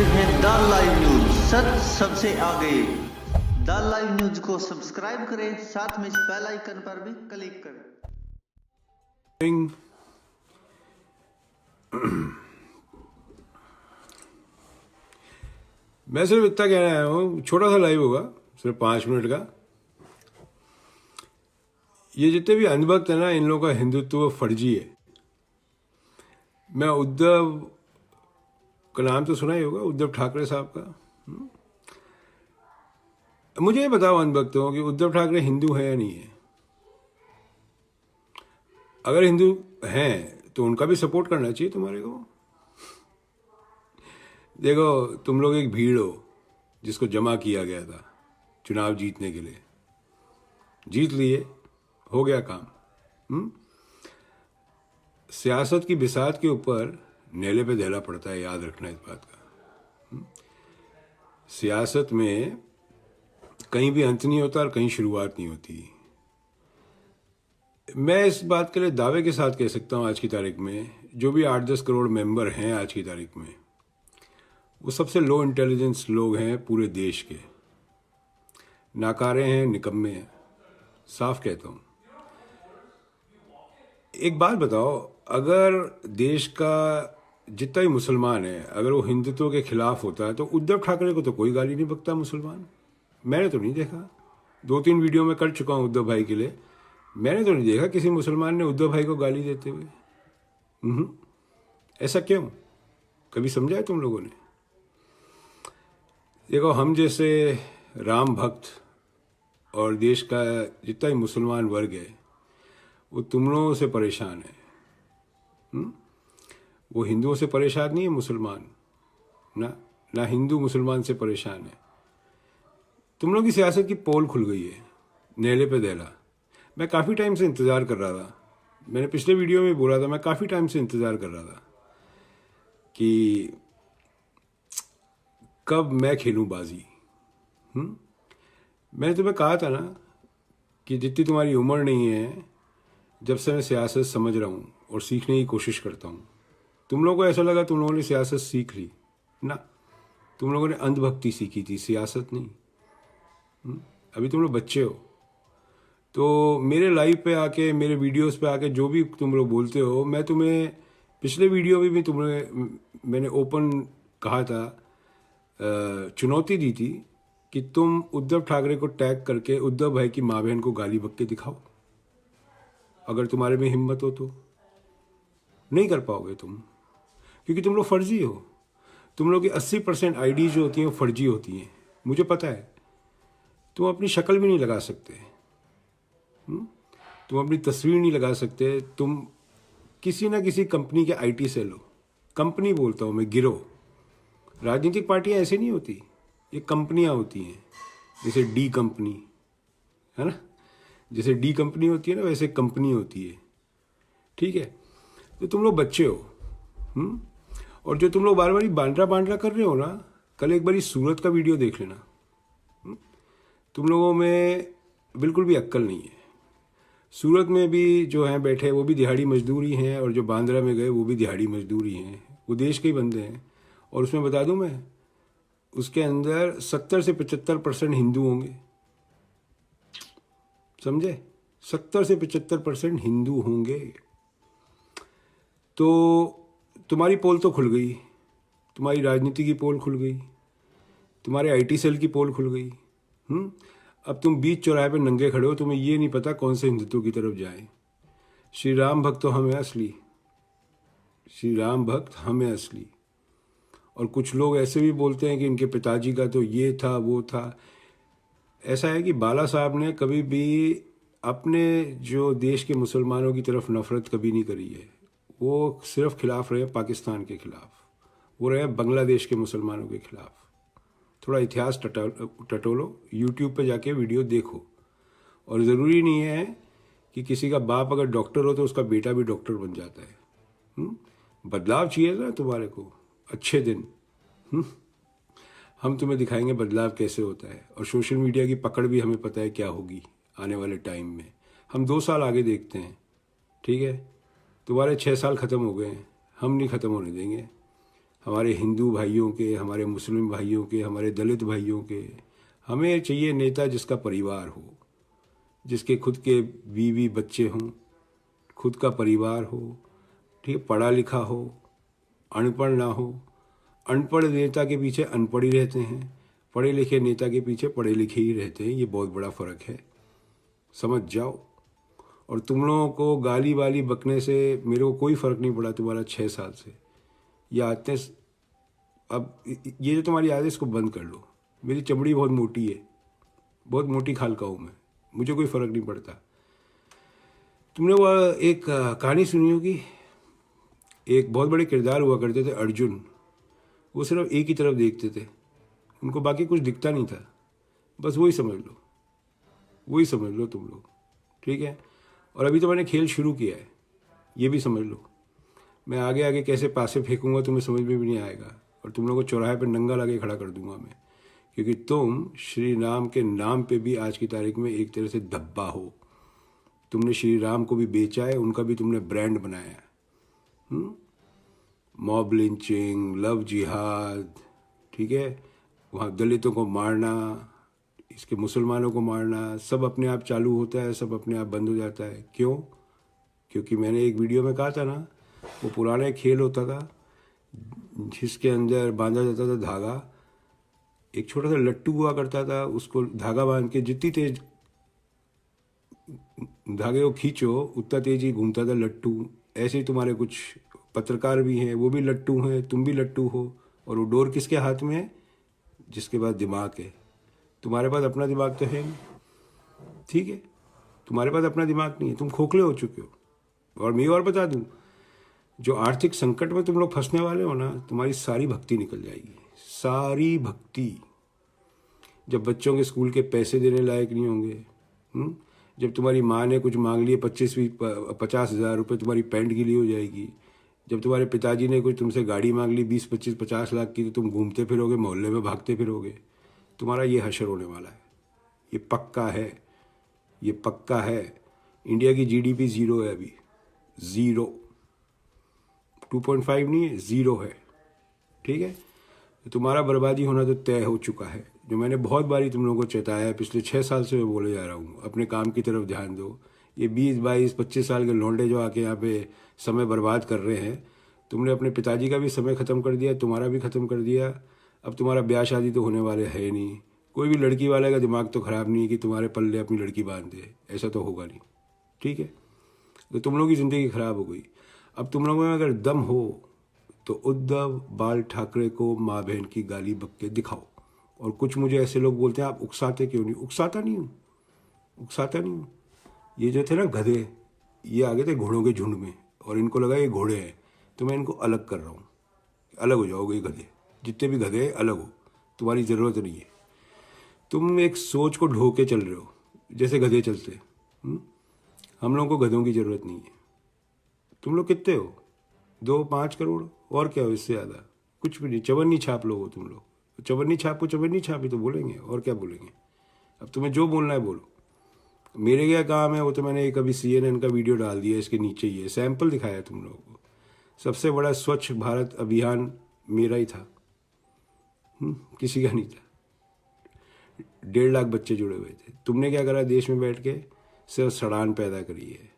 रहे हैं the live news, सच सबसे आगे। द लाइव न्यूज को सब्सक्राइब करें, साथ में इस बेल आइकन पर भी क्लिक करें। मैं सिर्फ इतना कहना आया हूँ, छोटा सा लाइव होगा, सिर्फ 5 मिनट का। ये जितने भी अंधभक्त है ना, इन लोगों का हिंदुत्व फर्जी है। मैं उद्धव का नाम तो सुना ही होगा, उद्धव ठाकरे साहब का। मुझे ये बताओ अंधभक्तों कि उद्धव ठाकरे हिंदू है या नहीं है? अगर हिंदू हैं तो उनका भी सपोर्ट करना चाहिए तुम्हारे को। देखो, तुम लोग एक भीड़ हो जिसको जमा किया गया था चुनाव जीतने के लिए। जीत लिए, हो गया काम। सियासत की बिसात के ऊपर नेले पे दहला पड़ता है, याद रखना इस बात का। सियासत में कहीं भी अंत नहीं होता और कहीं शुरुआत नहीं होती। मैं इस बात के लिए दावे के साथ कह सकता हूँ, आज की तारीख में जो भी 8-10 करोड़ मेंबर हैं आज की तारीख में, वो सबसे लो इंटेलिजेंस लोग हैं पूरे देश के। नाकारे हैं, निकम्मे हैं, साफ कहता हूँ। एक बात बताओ, अगर देश का जितना भी मुसलमान है, अगर वो हिंदुत्व के खिलाफ होता है तो उद्धव ठाकरे को तो कोई गाली नहीं बकता मुसलमान। मैंने तो नहीं देखा। 2-3 वीडियो में कर चुका हूँ उद्धव भाई के लिए, मैंने तो नहीं देखा किसी मुसलमान ने उद्धव भाई को गाली देते हुए। ऐसा क्यों? कभी समझा है तुम लोगों ने? देखो, हम जैसे राम भक्त और देश का जितना भी मुसलमान वर्ग है, वो तुम लोगों से परेशान है। वो हिंदुओं से परेशान नहीं है मुसलमान, ना हिंदू मुसलमान से परेशान है। तुम लोग की सियासत की पोल खुल गई है, नेले पे दहला। मैं काफ़ी टाइम से इंतज़ार कर रहा था, मैंने पिछले वीडियो में बोला था, मैं काफ़ी टाइम से इंतज़ार कर रहा था कि कब मैं खेलूं बाजी। मैंने तुम्हें कहा था ना कि जितनी तुम्हारी उम्र नहीं है, जब से मैं सियासत समझ रहा हूँ और सीखने की कोशिश करता हूँ, तुम लोगों को ऐसा लगा तुम लोगों ने सियासत सीख ली ना। तुम लोगों ने अंधभक्ति सीखी थी, सियासत नहीं। अभी तुम लोग बच्चे हो, तो मेरे लाइव पे आके, मेरे वीडियोस पे आके जो भी तुम लोग बोलते हो, मैं तुम्हें पिछले वीडियो में भी मैंने ओपन कहा था, चुनौती दी थी कि तुम उद्धव ठाकरे को टैग करके उद्धव भाई की माँ बहन को गाली बक के दिखाओ। अगर तुम्हारे में हिम्मत हो तो। नहीं कर पाओगे तुम, क्योंकि तुम लोग फर्जी हो। तुम लोग की 80% आईडी जो होती हैं वो फर्जी होती हैं, मुझे पता है। तुम अपनी शक्ल भी नहीं लगा सकते, तुम अपनी तस्वीर नहीं लगा सकते। तुम किसी ना किसी कंपनी के आईटी सेल हो। कंपनी बोलता हूँ मैं, गिरोह। राजनीतिक पार्टियां ऐसी नहीं होती, ये कंपनियां होती हैं। जैसे डी कंपनी है ना, जैसे डी कंपनी होती है ना, वैसे कंपनी होती है। ठीक है, तो तुम लोग बच्चे हो। और जो तुम लोग बार बार बांड्रा कर रहे हो ना, कल एक बार सूरत का वीडियो देख लेना। तुम लोगों में बिल्कुल भी अक्ल नहीं है। सूरत में भी जो हैं बैठे, वो भी दिहाड़ी मजदूर ही हैं, और जो बांद्रा में गए वो भी दिहाड़ी मजदूर ही हैं। वो देश के ही बंदे हैं। और उसमें बता दूं मैं, उसके अंदर 70 से 75% हिंदू होंगे। समझे? 70 से 75% हिंदू होंगे। तो तुम्हारी पोल तो खुल गई, तुम्हारी राजनीति की पोल खुल गई, तुम्हारे आईटी सेल की पोल खुल गई। अब तुम बीच चौराहे पे नंगे खड़े हो, तुम्हें ये नहीं पता कौन से हिंदुत्व की तरफ जाए। श्री राम भक्त तो हम हैं असली, श्री राम भक्त हम हैं असली। और कुछ लोग ऐसे भी बोलते हैं कि इनके पिताजी का तो ये था वो था। ऐसा है कि बाला साहब ने कभी भी अपने जो देश के मुसलमानों की तरफ नफरत कभी नहीं करी है। वो सिर्फ खिलाफ रहे पाकिस्तान के खिलाफ, वो रहे बांग्लादेश के मुसलमानों के खिलाफ। थोड़ा इतिहास टटोलो, यूट्यूब पे जाके वीडियो देखो। और ज़रूरी नहीं है कि किसी का बाप अगर डॉक्टर हो तो उसका बेटा भी डॉक्टर बन जाता है। बदलाव चाहिए ना तुम्हारे को, अच्छे दिन। हम तुम्हें दिखाएंगे बदलाव कैसे होता है। और सोशल मीडिया की पकड़ भी हमें पता है क्या होगी आने वाले टाइम में। हम 2 साल आगे देखते हैं, ठीक है? तुम्हारे 6 साल ख़त्म हो गए हैं, हम नहीं ख़त्म होने देंगे। हमारे हिंदू भाइयों के, हमारे मुस्लिम भाइयों के, हमारे दलित भाइयों के। हमें चाहिए नेता जिसका परिवार हो, जिसके खुद के बीवी बच्चे हों, खुद का परिवार हो, ठीक है, पढ़ा लिखा हो, अनपढ़ ना हो। अनपढ़ नेता के पीछे अनपढ़ ही रहते हैं, पढ़े लिखे नेता के पीछे पढ़े लिखे ही रहते हैं। ये बहुत बड़ा फ़र्क है, समझ जाओ। और तुम लोगों को गाली वाली बकने से मेरे को कोई फ़र्क नहीं पड़ा तुम्हारा 6 साल से। ये आदतें, अब ये जो तुम्हारी आदत, इसको बंद कर लो। मेरी चमड़ी बहुत मोटी है, बहुत मोटी खाल का हूँ मैं, मुझे कोई फ़र्क नहीं पड़ता। तुमने वो एक कहानी सुनी होगी, एक बहुत बड़े किरदार हुआ करते थे अर्जुन। वो सिर्फ एक ही तरफ देखते थे, उनको बाकी कुछ दिखता नहीं था। बस वही समझ लो, वही समझ लो तुम लोग, ठीक है। और अभी तो मैंने खेल शुरू किया है, ये भी समझ लो। मैं आगे आगे कैसे पासे फेंकूंगा तुम्हें समझ में भी नहीं आएगा, और तुम लोगों को चौराहे पर नंगा लाके खड़ा कर दूंगा मैं, क्योंकि तुम श्री राम के नाम पे भी आज की तारीख में एक तरह से धब्बा हो। तुमने श्री राम को भी बेचा है, उनका भी तुमने ब्रांड बनाया है। मॉब लिंचिंग, लव जिहाद, ठीक है, वहाँ दलितों को मारना, इसके मुसलमानों को मारना, सब अपने आप चालू होता है, सब अपने आप बंद हो जाता है। क्यों? क्योंकि मैंने एक वीडियो में कहा था ना, वो पुराना एक खेल होता था जिसके अंदर बांधा जाता था धागा। एक छोटा सा लट्टू हुआ करता था, उसको धागा बांध के जितनी तेज धागे को खींचो उतना तेज ही घूमता था लट्टू। ऐसे ही तुम्हारे कुछ पत्रकार भी हैं, वो भी लट्टू हैं, तुम भी लट्टू हो। और वो डोर किसके हाथ में है? जिसके पास दिमाग है। तुम्हारे पास अपना दिमाग तो है नहीं, ठीक है, तुम्हारे पास अपना दिमाग नहीं है, तुम खोखले हो चुके हो। और मैं और बता दूं, जो आर्थिक संकट में तुम लोग फंसने वाले हो ना, तुम्हारी सारी भक्ति निकल जाएगी, सारी भक्ति। जब बच्चों के स्कूल के पैसे देने लायक नहीं होंगे, जब तुम्हारी माँ ने कुछ मांग लिए 50,000 रुपये, तुम्हारी पैंट गीली हो जाएगी। जब तुम्हारे पिताजी ने कुछ तुमसे गाड़ी मांग ली 20, 25, 50 लाख की, तो तुम घूमते फिरोगे, मोहल्ले में भागते फिरोगे। तुम्हारा ये हशर होने वाला है, ये पक्का है, ये पक्का है। इंडिया की जीडीपी 0 है अभी, 0, 2.5 नहीं है, 0 है, ठीक है। तो तुम्हारा बर्बादी होना तो तय हो चुका है। जो मैंने बहुत बारी तुम लोगों को चेताया है, पिछले 6 साल से मैं बोले जा रहा हूँ, अपने काम की तरफ ध्यान दो। ये 20, 22, 25 साल के लौंडे जो आके यहाँ पे समय बर्बाद कर रहे हैं, तुमने अपने पिताजी का भी समय ख़त्म कर दिया, तुम्हारा भी ख़त्म कर दिया। अब तुम्हारा ब्याह शादी तो होने वाले है नहीं। कोई भी लड़की वाले का दिमाग तो ख़राब नहीं है कि तुम्हारे पल्ले अपनी लड़की बांध दे, ऐसा तो होगा नहीं, ठीक है। तो तुम लोगों की ज़िंदगी ख़राब हो गई। अब तुम लोगों में अगर दम हो तो उद्धव बाल ठाकरे को माँ बहन की गाली बक के दिखाओ। और कुछ मुझे ऐसे लोग बोलते हैं आप उकसाते क्यों नहीं? उकसाता नहीं हूँ, उकसाता नहीं हूँ। ये जो थे ना गधे, ये आगे थे घोड़ों के झुंड में, और इनको लगा ये घोड़े हैं, तो मैं इनको अलग कर रहा हूँ। अलग हो जाओगे गधे, जितने भी गधे हैं अलग हो, तुम्हारी ज़रूरत नहीं है। तुम एक सोच को ढो के चल रहे हो जैसे गधे चलते। हम लोगों को गधों की ज़रूरत नहीं है। तुम लोग कितने हो? 2-5 करोड़, और क्या हो इससे ज़्यादा? कुछ भी नहीं, चवन्नी छाप लोग हो तुम लोग। चवन्नी छाप को चवन्नी छाप ही तो बोलेंगे, और क्या बोलेंगे। अब तुम्हें जो बोलना है बोलो, मेरे क्या काम है वो तो मैंने एक अभी CNN का वीडियो डाल दिया, इसके नीचे ही है, सैंपल दिखाया तुम लोगों को। सबसे बड़ा स्वच्छ भारत अभियान मेरा ही था, किसी का नहीं था। 1.5 लाख बच्चे जुड़े हुए थे। तुमने क्या करा देश में बैठ के? सिर्फ सड़ान पैदा करी है,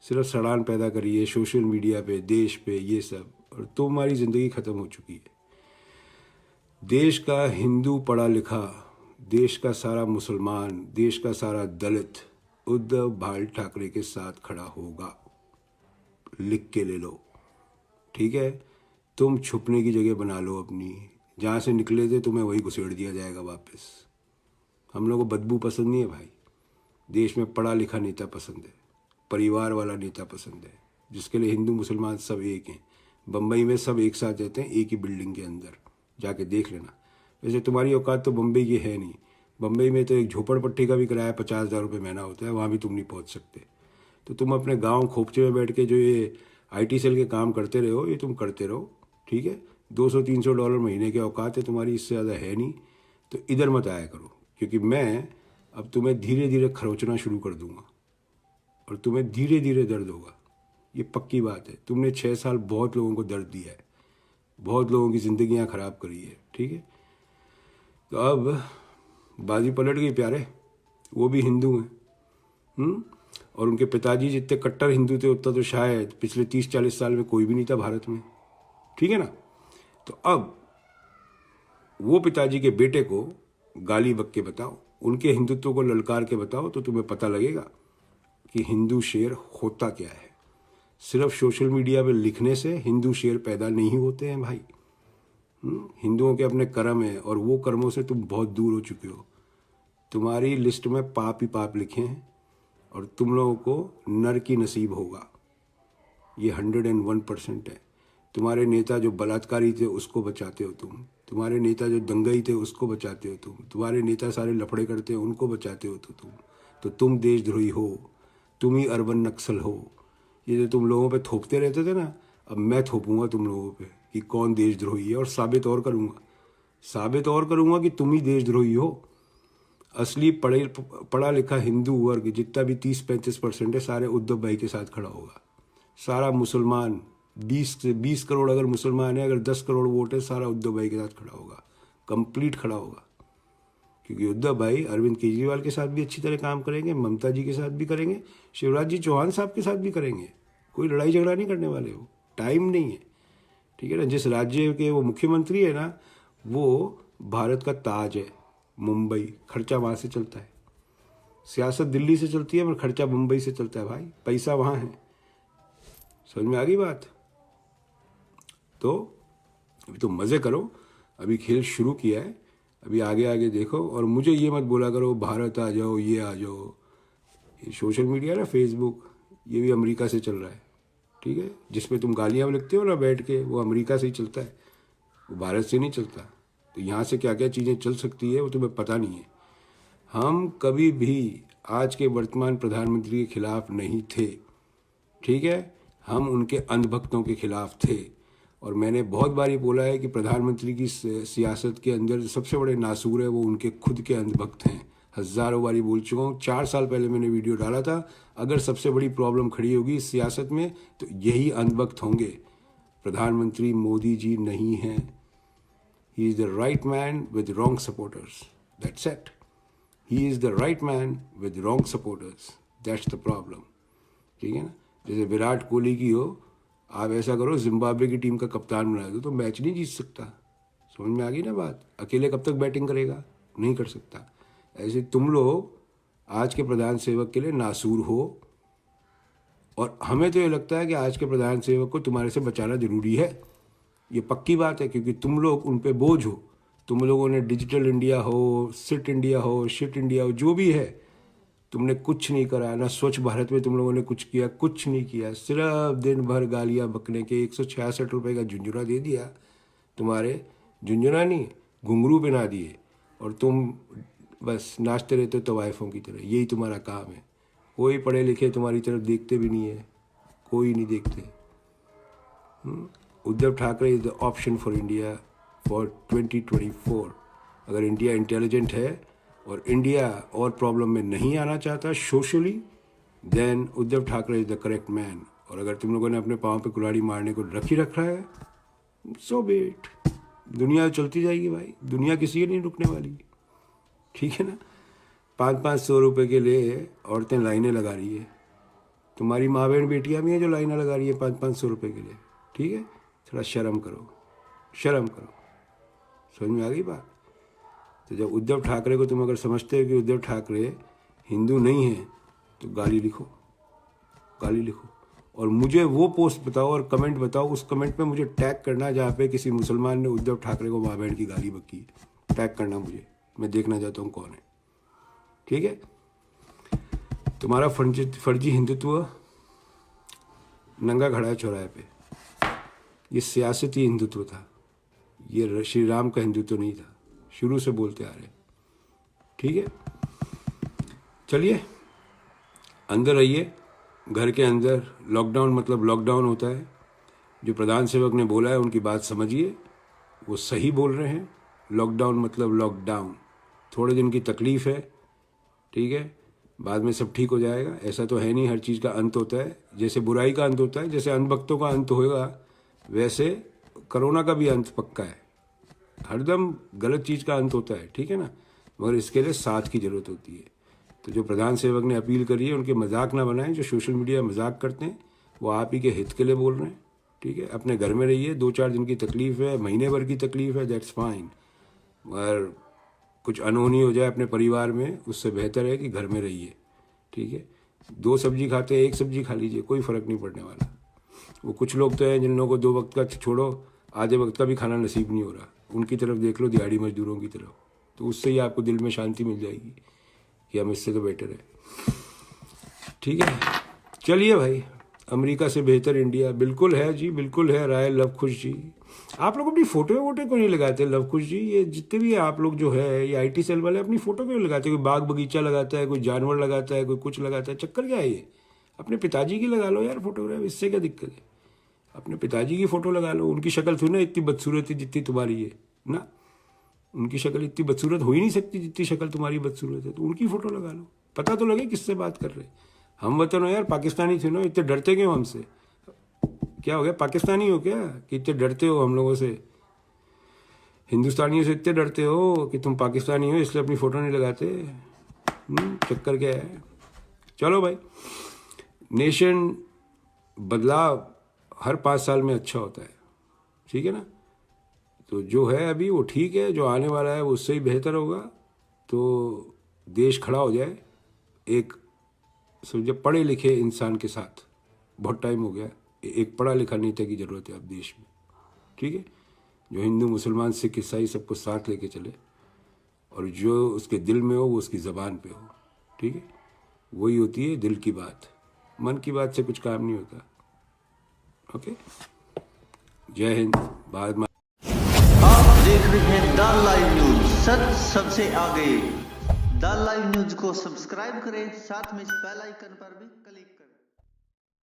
सिर्फ सड़ान पैदा करी है सोशल मीडिया पे, देश पे, ये सब। और तुम्हारी ज़िंदगी ख़त्म हो चुकी है। देश का हिंदू पढ़ा लिखा, देश का सारा मुसलमान, देश का सारा दलित उद्धव बाल ठाकरे के साथ खड़ा होगा। लिख के ले लो, ठीक है। तुम छुपने की जगह बना लो अपनी, जहाँ से निकले थे तुम्हें वही घुसेड़ दिया जाएगा वापस। हम लोगों को बदबू पसंद नहीं है भाई। देश में पढ़ा लिखा नेता पसंद है, परिवार वाला नेता पसंद है, जिसके लिए हिंदू मुसलमान सब एक हैं। बम्बई में सब एक साथ रहते हैं, एक ही बिल्डिंग के अंदर, जाके देख लेना। वैसे तुम्हारी औकात तो बम्बई की है नहीं। बम्बई में तो एक झोपड़पट्टी का भी किराया 50,000 रुपये महीना होता है, वहाँ भी तुम नहीं पहुँच सकते। तो तुम अपने गाँव खोपचे में बैठ के जो ये IT सेल के काम करते रहे हो, ये तुम करते रहो, ठीक है। $200-300 महीने की औकात है तुम्हारी, इससे ज़्यादा है नहीं। तो इधर मत आया करो, क्योंकि मैं अब तुम्हें धीरे धीरे खरोचना शुरू कर दूंगा, और तुम्हें धीरे धीरे दर्द होगा। ये पक्की बात है। तुमने 6 साल बहुत लोगों को दर्द दिया है, बहुत लोगों की ज़िंदगियां ख़राब करी है, ठीक है। तो अब बाजी पलट गई प्यारे, वो भी हिंदू हैं। और उनके पिताजी जितने कट्टर हिंदू थे उतना तो शायद पिछले 30-40 साल में कोई भी नहीं था भारत में, ठीक है ना। तो अब वो पिताजी के बेटे को गाली बक के बताओ, उनके हिंदुत्व को ललकार के बताओ, तो तुम्हें पता लगेगा कि हिंदू शेर होता क्या है। सिर्फ सोशल मीडिया पे लिखने से हिंदू शेर पैदा नहीं होते हैं भाई। हिंदुओं के अपने कर्म हैं और वो कर्मों से तुम बहुत दूर हो चुके हो। तुम्हारी लिस्ट में पाप ही पाप लिखे हैं और तुम लोगों को नर की नसीब होगा, ये 101% है। तुम्हारे नेता जो बलात्कारी थे उसको बचाते हो तुम, तुम्हारे नेता जो दंगई थे उसको बचाते हो तुम, तुम्हारे नेता सारे लफड़े करते हैं उनको बचाते हो तो तुम देशद्रोही हो, तुम ही अर्बन नक्सल हो। ये जो तुम लोगों पे थोपते रहते थे ना, अब मैं थोपूंगा तुम लोगों पे कि कौन देशद्रोही है, और साबित और करूंगा कि तुम ही देशद्रोही हो। असली पढ़ा लिखा हिंदू वर्ग जितना भी 30-35% है, सारे उद्धव भाई के साथ खड़ा होगा। सारा मुसलमान 20 करोड़ अगर मुसलमान है, अगर 10 करोड़ वोट है, सारा उद्धव भाई के साथ खड़ा होगा, कंप्लीट खड़ा होगा। क्योंकि उद्धव भाई अरविंद केजरीवाल के साथ भी अच्छी तरह काम करेंगे, ममता जी के साथ भी करेंगे, शिवराज जी चौहान साहब के साथ भी करेंगे। कोई लड़ाई झगड़ा नहीं करने वाले, वो टाइम नहीं है, ठीक है ना। जिस राज्य के वो मुख्यमंत्री है ना, वो भारत का ताज है, मुंबई। खर्चा वहाँ से चलता है, सियासत दिल्ली से चलती है पर खर्चा मुंबई से चलता है भाई, पैसा वहाँ है। समझ में आ गई बात। तो अभी तो मज़े करो, अभी खेल शुरू किया है, अभी आगे आगे देखो। और मुझे ये मत बोला करो भारत आ जाओ, ये आ जाओ। ये सोशल मीडिया ना, फेसबुक, ये भी अमेरिका से चल रहा है, ठीक है। जिसपे तुम गालियाँ लिखते हो ना बैठ के, वो अमेरिका से ही चलता है, वो भारत से नहीं चलता। तो यहाँ से क्या क्या चीज़ें चल सकती है वो तुम्हें पता नहीं है। हम कभी भी आज के वर्तमान प्रधानमंत्री के खिलाफ नहीं थे, ठीक है। हम उनके अंधभक्तों के खिलाफ थे। और मैंने बहुत बारी बोला है कि प्रधानमंत्री की सियासत के अंदर सबसे बड़े नासूर है वो उनके खुद के अंधभक्त हैं। हज़ारों बारी बोल चुका हूँ, 4 साल पहले मैंने वीडियो डाला था। अगर सबसे बड़ी प्रॉब्लम खड़ी होगी इस सियासत में तो यही अंधभक्त होंगे। प्रधानमंत्री मोदी जी नहीं हैं। He is the right man with wrong supporters, that's it. He is the right man with wrong supporters, that's the problem, ठीक है ना। जैसे विराट कोहली की हो, आप ऐसा करो जिम्बाब्वे की टीम का कप्तान बना दो तो मैच नहीं जीत सकता। समझ में आ गई ना बात। अकेले कब तक बैटिंग करेगा, नहीं कर सकता। ऐसे तुम लोग आज के प्रधान सेवक के लिए नासूर हो, और हमें तो ये लगता है कि आज के प्रधान सेवक को तुम्हारे से बचाना जरूरी है। ये पक्की बात है, क्योंकि तुम लोग उन पे बोझ हो। तुम लोगों ने डिजिटल इंडिया हो, सिट इंडिया हो, शिट इंडिया हो, जो भी है, तुमने कुछ नहीं करा। ना स्वच्छ भारत में तुम लोगों ने कुछ किया, कुछ नहीं किया। सिर्फ दिन भर गालियाँ बकने के 166 रुपये का झुंझुना दे दिया, तुम्हारे झुंझुना नहीं घुंघरू बना दिए, और तुम बस नाचते रहते हो तवाइफों की तरह। यही तुम्हारा काम है। कोई पढ़े लिखे तुम्हारी तरफ देखते भी नहीं है, कोई नहीं देखते। Uddhav Thackeray is the option for India for 2024। अगर इंडिया इंटेलिजेंट है और इंडिया और प्रॉब्लम में नहीं आना चाहता socially, then Uddhav Thackeray is the correct man. और अगर तुम लोगों ने अपने पाँव पे कुल्हाड़ी मारने को रखा है, सो बेट। दुनिया चलती जाएगी भाई, दुनिया किसी के नहीं रुकने वाली, ठीक है ना। 500-500 रुपये के लिए औरतें लाइनें लगा रही है। तुम्हारी माँ बहन बेटियाँ भी हैं जो लाइनें लगा रही है 500-500 रुपये के लिए, ठीक है। थोड़ा शर्म करो, शर्म करो। समझ में आ गई बात। तो जब उद्धव ठाकरे को तुम अगर समझते हो कि उद्धव ठाकरे हिंदू नहीं है, तो गाली लिखो, गाली लिखो। और मुझे वो पोस्ट बताओ और कमेंट बताओ, उस कमेंट में मुझे टैग करना जहाँ पे किसी मुसलमान ने उद्धव ठाकरे को माँ बहन की गाली बकी। टैग करना मुझे, मैं देखना चाहता हूँ कौन है, ठीक है। तुम्हारा फर्जी हिंदुत्व नंगा खड़ा है चौराहे पे। ये सियासती हिंदुत्व था, ये श्री राम का हिंदुत्व नहीं था। शुरू से बोलते आ रहे, ठीक है। चलिए अंदर आइए, घर के अंदर। लॉकडाउन मतलब लॉकडाउन होता है। जो प्रधान सेवक ने बोला है उनकी बात समझिए, वो सही बोल रहे हैं। लॉकडाउन मतलब लॉकडाउन, थोड़े दिन की तकलीफ़ है, ठीक है। बाद में सब ठीक हो जाएगा। ऐसा तो है नहीं, हर चीज़ का अंत होता है। जैसे बुराई का अंत होता है, जैसे अंधभक्तों का अंत होगा, वैसे कोरोना का भी अंत पक्का है, हरदम गलत चीज़ का अंत होता है, ठीक है ना, मगर इसके लिए साथ की ज़रूरत होती है। तो जो प्रधान सेवक ने अपील करी है उनके मजाक ना बनाएं, जो सोशल मीडिया मजाक करते हैं वो आप ही के हित के लिए बोल रहे हैं, ठीक है। अपने घर में रहिए, 2-4 दिन की तकलीफ है, महीने भर की तकलीफ है, दैट्स फाइन, मगर कुछ अनहोनी हो जाए अपने परिवार में उससे बेहतर है कि घर में रहिए, ठीक है। 2 सब्जी खाते हैं, 1 सब्जी खा लीजिए, कोई फ़र्क नहीं पड़ने वाला। वो कुछ लोग तो हैं जिन लोगों को 2 वक्त का छोड़ो आधे वक्त का भी खाना नसीब नहीं हो रहा, उनकी तरफ देख लो, दिहाड़ी मजदूरों की तरफ, तो उससे ही आपको दिल में शांति मिल जाएगी कि हम इससे तो बेटर है, ठीक है। चलिए भाई, अमेरिका से बेहतर इंडिया बिल्कुल है जी, बिल्कुल है। राय लवकुश जी, आप लोग अपनी फोटो वोटो क्यों नहीं लगाते लवकुश जी? ये जितने भी आप लोग जो है ये IT सेल वाले अपनी फोटो क्यों लगाते? कोई बाग बगीचा लगाता है, कोई जानवर लगाता है, कोई कुछ लगाता है, चक्कर क्या है ये? अपने पिताजी की लगा लो यार फोटोग्राफ, इससे क्या दिक्कत है? अपने पिताजी की फोटो लगा लो, उनकी शक्ल थोड़ी ना इतनी बदसूरत है जितनी तुम्हारी है ना, उनकी शक्ल इतनी बदसूरत हो ही नहीं सकती जितनी शक्ल तुम्हारी बदसूरत है, तो उनकी फोटो लगा लो, पता तो लगे किससे बात कर रहे। हम वतन हो यार, पाकिस्तानी थे ना, इतने डरते क्यों हमसे? क्या हो गया, पाकिस्तानी हो क्या कि इतने डरते हो हम लोगों से? हिंदुस्तानियों से इतने डरते हो कि तुम पाकिस्तानी हो इसलिए अपनी फोटो नहीं लगाते? चक्कर क्या है? चलो भाई, नेशन बदलाव हर 5 साल में अच्छा होता है, ठीक है ना। तो जो है अभी वो ठीक है, जो आने वाला है वो उससे ही बेहतर होगा, तो देश खड़ा हो जाए एक समझे पढ़े लिखे इंसान के साथ। बहुत टाइम हो गया, एक पढ़ा लिखा नेता की ज़रूरत है अब देश में, ठीक है, जो हिंदू मुसलमान सिख ईसाई सबको साथ लेके चले और जो उसके दिल में हो वो उसकी ज़बान पे हो, ठीक है। वही होती है दिल की बात, मन की बात से कुछ काम नहीं होता। ओके, जय हिंद। बाद में आप देख रहे हैं द लाइव न्यूज, सच सबसे आगे। द लाइव न्यूज को सब्सक्राइब करें, साथ में इस बेल आइकन पर भी क्लिक करें।